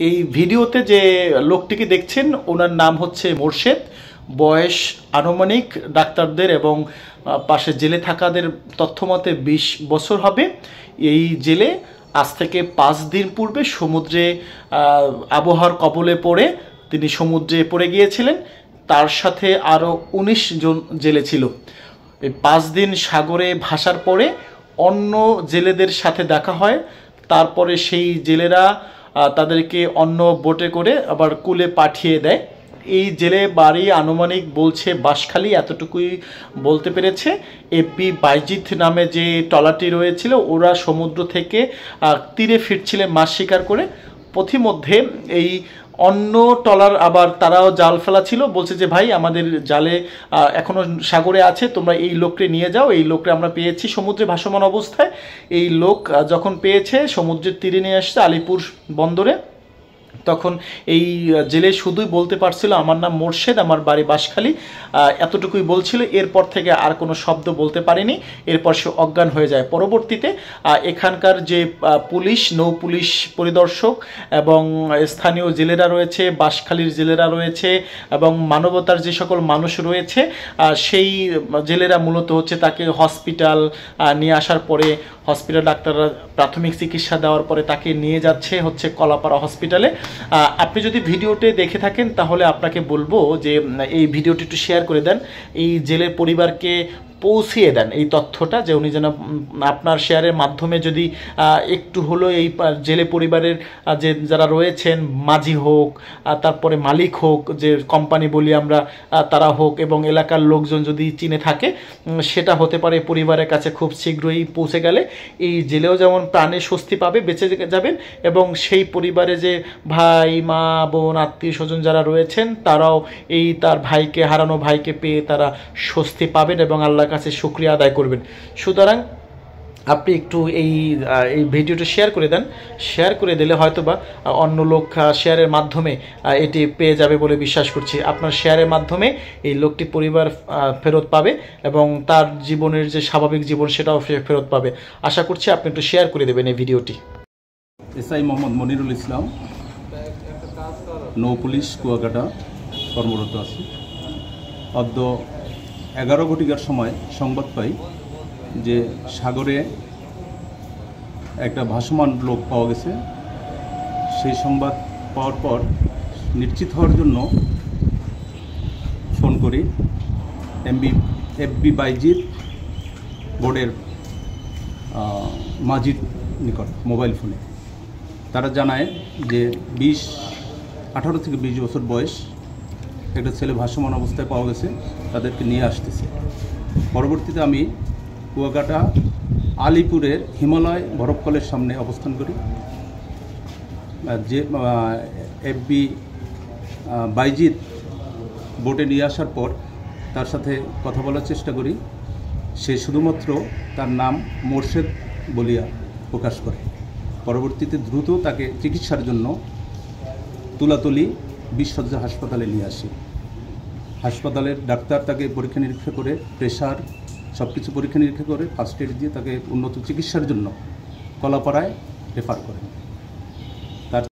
এই ভিডিওতে যে লোকটিকে দেখছেন ওনার নাম হচ্ছে মোর্শেদ। বয়স আনুমানিক ডাক্তারদের এবং পাশে জেলে থাকাদের তথ্যমতে 20 বছর হবে। এই জেলে আজ থেকে 5 দিন পূর্বে সমুদ্রে আবহাওয়ার কবলে পড়ে তিনি সমুদ্রে পড়ে গিয়েছিলেন। তার সাথে আরও 19 জন জেলে ছিল। এই 5 দিন সাগরে ভাসার পরে অন্য জেলেদের সাথে দেখা হয়। তারপরে সেই জেলেরা তাদেরকে অন্য বোটে করে আবার কুলে পাঠিয়ে দেয়। এই জেলে বাড়ি আনুমানিক বলছে বাঁশখালী, এতটুকুই বলতে পেরেছে। এফবি বাইজিৎ নামে যে ট্রলারটি রয়েছিল ওরা সমুদ্র থেকে তীরে ফিরছিলেন মাছ শিকার করে। পথিমধ্যে এই অন্য ট্রলার আবার তারাও জাল ফেলা ছিল, বলছে যে ভাই আমাদের জালে এখনও সাগরে আছে, তোমরা এই লোককে নিয়ে যাও। এই লোককে আমরা পেয়েছি সমুদ্রে ভাসমান অবস্থায়। এই লোক যখন পেয়েছে সমুদ্রের তীরে নিয়ে আসছে আলিপুর বন্দরে, তখন এই জেলে শুধুই বলতে পারছিল আমার নাম মোর্শেদ, আমার বাড়ি বাঁশখালী, এতটুকুই বলছিল। এরপর থেকে আর কোনো শব্দ বলতে পারেনি। এরপর সে অজ্ঞান হয়ে যায়। পরবর্তীতে এখানকার যে পুলিশ, নৌ পুলিশ পরিদর্শক এবং স্থানীয় জেলেরা রয়েছে, বাঁশখালীর জেলেরা রয়েছে এবং মানবতার যে সকল মানুষ রয়েছে, সেই জেলেরা মূলত হচ্ছে তাকে হসপিটাল নিয়ে আসার পরে হসপিটাল ডাক্তাররা প্রাথমিক চিকিৎসা দেওয়ার পরে তাকে নিয়ে যাচ্ছে হচ্ছে কলাপাড়া হসপিটালে। আপনি যদি ভিডিওটি দেখে থাকেন তাহলে আপনাকে বলবো যে এই ভিডিওটি একটু শেয়ার করে দেন, এই জেলের পরিবারকে পৌঁছিয়ে দেন এই তথ্যটা, যে উনি যেন আপনার শেয়ারের মাধ্যমে যদি একটু হলো এই জেলে পরিবারের যে যারা রয়েছেন, মাঝি হোক, তারপরে মালিক হোক, যে কোম্পানি বলি আমরা, তারা হোক এবং এলাকার লোকজন যদি চিনে থাকে, সেটা হতে পারে পরিবারের কাছে খুব শীঘ্রই পৌঁছে গেলে এই জেলেও যেমন প্রাণে স্বস্তি পাবে, বেঁচে যাবেন, এবং সেই পরিবারে যে ভাই, মা, বোন, আত্মীয় স্বজন যারা রয়েছেন তারাও এই তার ভাইকে, হারানো ভাইকে পেয়ে তারা স্বস্তি পাবেন এবং আল্লাহ কাছে শুকরিয়া আদায় করবেন। সুতরাং আপনি একটু এই ভিডিওটা শেয়ার করে দেন। শেয়ার করে দিলে হয়তোবা অন্য লোক শেয়ারের মাধ্যমে এটি পেয়ে যাবে বলে বিশ্বাস করছি। আপনার শেয়ারের মাধ্যমে এই লোকটি পরিবার ফেরত পাবে এবং তার জীবনের যে স্বাভাবিক জীবন সেটাও ফেরত পাবে। আশা করছি আপনি একটু শেয়ার করে দেবেন এই ভিডিওটি। এসআই মোহাম্মদ মনিরুল ইসলাম, নৌ পুলিশ কুয়াকাটা কর্মরত আছি। অদ্য 11 ঘটিকার সময় সংবাদ পাই যে সাগরে একটা ভাসমান লোক পাওয়া গেছে। সেই সংবাদ পাওয়ার পর নিশ্চিত হওয়ার জন্য ফোন করি এফবি বাইজিৎ বোর্ডের মাজিদ নিকট মোবাইল ফোনে। তারা জানায় যে 18 থেকে 20 বছর বয়স একটা ছেলে ভাসমান অবস্থায় পাওয়া গেছে, তাদেরকে নিয়ে আসতেছে। পরবর্তীতে আমি কুয়াকাটা আলিপুরের হিমালয় বরফকলের সামনে অবস্থান করি। যে এফবি বাইজিৎ বোটে নিয়ে আসার পর তার সাথে কথা বলার চেষ্টা করি। সে শুধুমাত্র তার নাম মোর্শেদ বলিয়া প্রকাশ করে। পরবর্তীতে দ্রুত তাকে চিকিৎসার জন্য তুলাতলি 20 শয্যা হাসপাতালে নিয়ে আসি। হাসপাতালের ডাক্তার তাকে পরীক্ষা নিরীক্ষা করে, প্রেশার সব কিছু পরীক্ষা নিরীক্ষা করে ফার্স্ট এড দিয়ে তাকে উন্নত চিকিৎসার জন্য কলাপাড়ায় রেফার করেন।